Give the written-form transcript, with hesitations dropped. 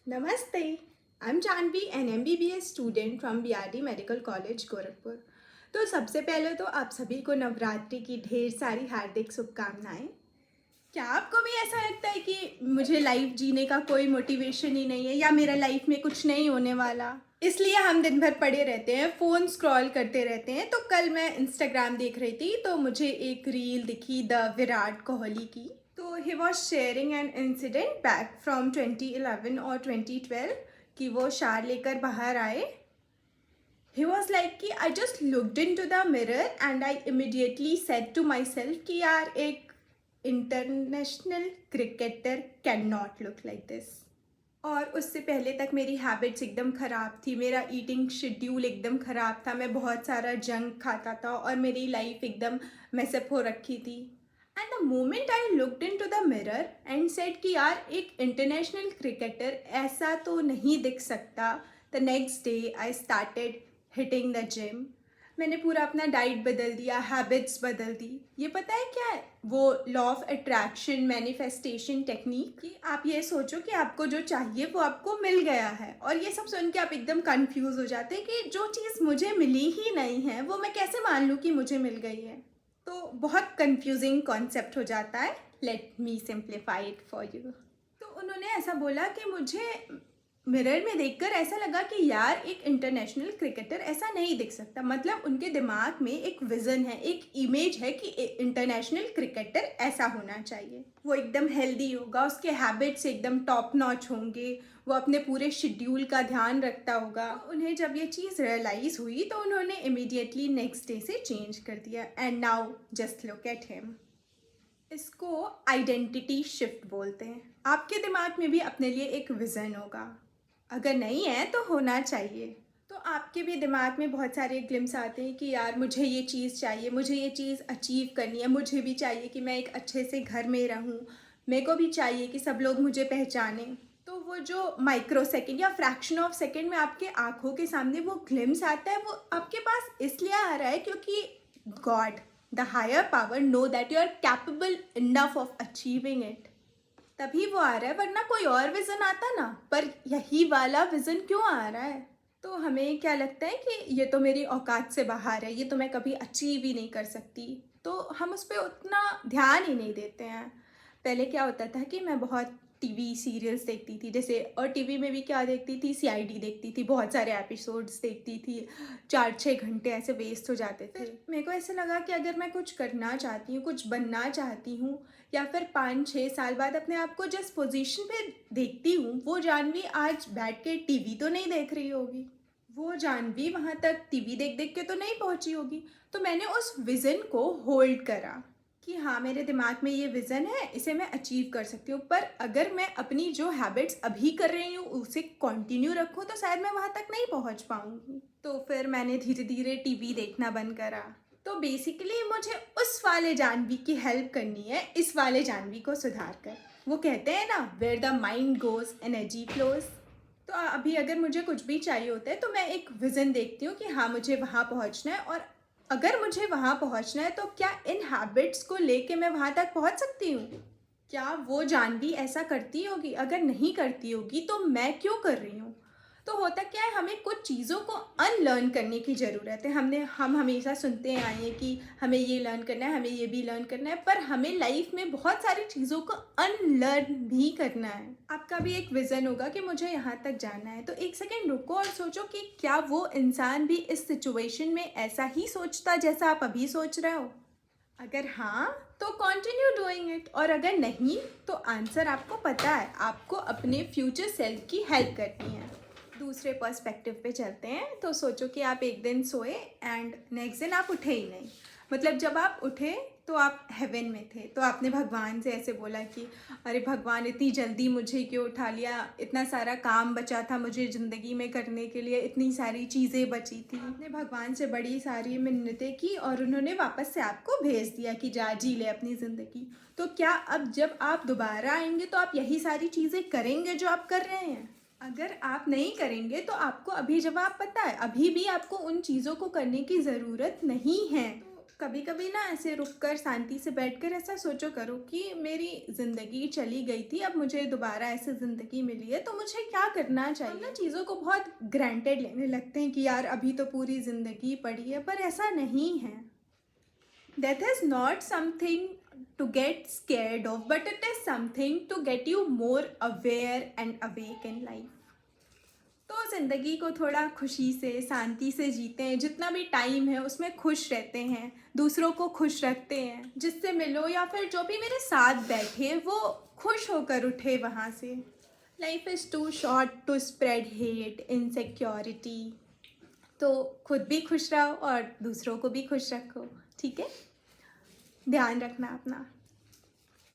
Namaste. I'm Janvi, an MBBS student from BRD Medical College, Gorakhpur. तो सबसे पहले तो आप सभी को नवरात्रि की ढेर सारी हार्दिक शुभकामनाएं। क्या आपको भी ऐसा लगता है कि मुझे लाइफ जीने का कोई मोटिवेशन ही नहीं है या मेरा लाइफ में कुछ नहीं होने वाला, इसलिए हम दिन भर पड़े रहते हैं, फ़ोन स्क्रॉल करते रहते हैं? तो कल मैं इंस्टाग्राम देख रही थी तो मुझे एक रील दिखी द विराट कोहली की। तो he was sharing an incident back from 2011 और 2012 कि वो शार लेकर बाहर आए। ही वॉज लाइक कि I just looked into the mirror and I immediately said to myself कि यार एक international cricketer cannot look like this. और उससे पहले तक मेरी हैबिट्स एकदम ख़राब थी, मेरा ईटिंग शेड्यूल एकदम ख़राब था, मैं बहुत सारा जंक खाता था और मेरी लाइफ एकदम मेसअप हो रखी थी। And the moment I looked into the mirror and said कि यार एक इंटरनेशनल क्रिकेटर ऐसा तो नहीं दिख सकता, the next day I started hitting the gym. मैंने पूरा अपना डाइट बदल दिया, हैबिट्स बदल दी। ये पता है क्या है वो law of attraction manifestation technique, कि आप ये सोचो कि आपको जो चाहिए वो आपको मिल गया है। और ये सब सुन के आप एकदम कंफ्यूज हो जाते हैं कि जो चीज़ मुझे मिली ही नहीं है वो मैं कैसे मान लूँ कि मुझे मिल गई है। तो बहुत कंफ्यूजिंग कॉन्सेप्ट हो जाता है। Let me simplify it for you. तो उन्होंने ऐसा बोला कि मुझे मिरर में देखकर ऐसा लगा कि यार एक इंटरनेशनल क्रिकेटर ऐसा नहीं दिख सकता। मतलब उनके दिमाग में एक विज़न है, एक इमेज है कि इंटरनेशनल क्रिकेटर ऐसा होना चाहिए, वो एकदम हेल्दी होगा, उसके हैबिट्स एकदम टॉप नॉच होंगे, वो अपने पूरे शेड्यूल का ध्यान रखता होगा। तो उन्हें जब ये चीज़ रियलाइज़ हुई तो उन्होंने इमीडिएटली नेक्स्ट डे से चेंज कर दिया। And now just look at him. इसको आइडेंटिटी शिफ्ट बोलते हैं। आपके दिमाग में भी अपने लिए एक विज़न होगा, अगर नहीं है तो होना चाहिए। तो आपके भी दिमाग में बहुत सारे ग्लिम्स आते हैं कि यार मुझे ये चीज़ चाहिए, मुझे ये चीज़ अचीव करनी है, मुझे भी चाहिए कि मैं एक अच्छे से घर में रहूं, मेरे को भी चाहिए कि सब लोग मुझे पहचानें। तो वो जो माइक्रो सेकेंड या फ्रैक्शन ऑफ सेकेंड में आपके आँखों के सामने वो ग्लिम्स आता है, वो आपके पास इसलिए आ रहा है क्योंकि God, the higher power, know that you are capable enough of achieving it. तभी वो आ रहा है, वरना कोई और विज़न आता ना। पर यही वाला विज़न क्यों आ रहा है? तो हमें क्या लगता है कि ये तो मेरी औकात से बाहर है, ये तो मैं कभी अचीव ही नहीं कर सकती, तो हम उस पर उतना ध्यान ही नहीं देते हैं। पहले क्या होता था कि मैं बहुत टीवी सीरियल्स देखती थी, जैसे, और टीवी में भी क्या देखती थी, सीआईडी देखती थी, बहुत सारे एपिसोड्स देखती थी, 4-6 घंटे ऐसे वेस्ट हो जाते थे। मेरे को ऐसा लगा कि अगर मैं कुछ करना चाहती हूँ, कुछ बनना चाहती हूँ, या फिर 5-6 साल बाद अपने आप को जिस पोजीशन पे देखती हूँ, वो जानवी आज बैठ के टीवी तो नहीं देख रही होगी, वो जानवी वहाँ तक टीवी देख देख के तो नहीं पहुँची होगी। तो मैंने उस विज़न को होल्ड करा कि हाँ, मेरे दिमाग में ये विज़न है, इसे मैं अचीव कर सकती हूँ। पर अगर मैं अपनी जो हैबिट्स अभी कर रही हूँ उसे कंटिन्यू रखूँ तो शायद मैं वहाँ तक नहीं पहुँच पाऊँगी। तो फिर मैंने धीरे धीरे टीवी देखना बंद करा। तो बेसिकली मुझे उस वाले जानवी की हेल्प करनी है, इस वाले जानवी को सुधार कर। वो कहते हैं ना, where the mind goes energy flows. तो अभी अगर मुझे कुछ भी चाहिए होता है तो मैं एक विज़न देखती हूँ कि हाँ, मुझे वहाँ पहुँचना है, और अगर मुझे वहाँ पहुँचना है तो क्या इन हैबिट्स को लेके मैं वहाँ तक पहुँच सकती हूँ? क्या वो जानवी ऐसा करती होगी? अगर नहीं करती होगी तो मैं क्यों कर रही हूँ? तो होता क्या है, हमें कुछ चीज़ों को अनलर्न करने की ज़रूरत है। हम हमेशा सुनते आए हैं कि हमें ये लर्न करना है, हमें ये भी लर्न करना है, पर हमें लाइफ में बहुत सारी चीज़ों को अनलर्न भी करना है। आपका भी एक विज़न होगा कि मुझे यहाँ तक जाना है, तो एक सेकेंड रुको और सोचो कि क्या वो इंसान भी इस सिचुएशन में ऐसा ही सोचता जैसा आप अभी सोच रहे हो? अगर हाँ तो कंटिन्यू डूइंग इट, और अगर नहीं तो आंसर आपको पता है, आपको अपने फ्यूचर सेल्फ की हेल्प करनी है। दूसरे पर्सपेक्टिव पे चलते हैं। तो सोचो कि आप एक दिन सोए एंड नेक्स्ट दिन आप उठे ही नहीं। मतलब जब आप उठे तो आप हेवन में थे, तो आपने भगवान से ऐसे बोला कि अरे भगवान, इतनी जल्दी मुझे क्यों उठा लिया, इतना सारा काम बचा था मुझे ज़िंदगी में करने के लिए, इतनी सारी चीज़ें बची थी। आपने भगवान से बड़ी सारी मिन्नतें की और उन्होंने वापस से आपको भेज दिया कि जा जी ले अपनी ज़िंदगी। तो क्या अब जब आप दोबारा आएंगे तो आप यही सारी चीज़ें करेंगे जो आप कर रहे हैं? अगर आप नहीं करेंगे तो आपको अभी जवाब पता है, अभी भी आपको उन चीज़ों को करने की ज़रूरत नहीं है। तो कभी कभी ना ऐसे रुक कर शांति से बैठकर ऐसा सोचो करो कि मेरी ज़िंदगी चली गई थी, अब मुझे दोबारा ऐसे ज़िंदगी मिली है तो मुझे क्या करना चाहिए। हम ना चीज़ों को बहुत ग्रांटेड लेने लगते हैं कि यार अभी तो पूरी ज़िंदगी पड़ी है, पर ऐसा नहीं है। Death is not something to get scared of, but it is something to get you more aware and awake in life. तो ज़िंदगी को थोड़ा खुशी से शांति से जीते हैं, जितना भी टाइम है उसमें खुश रहते हैं, दूसरों को खुश रखते हैं, जिससे मिलो या फिर जो भी मेरे साथ बैठे वो खुश होकर उठे वहाँ से। Life is too short to spread hate insecurity. तो खुद भी खुश रहो और दूसरों को भी खुश रखो, ठीक है? ध्यान रखना अपना।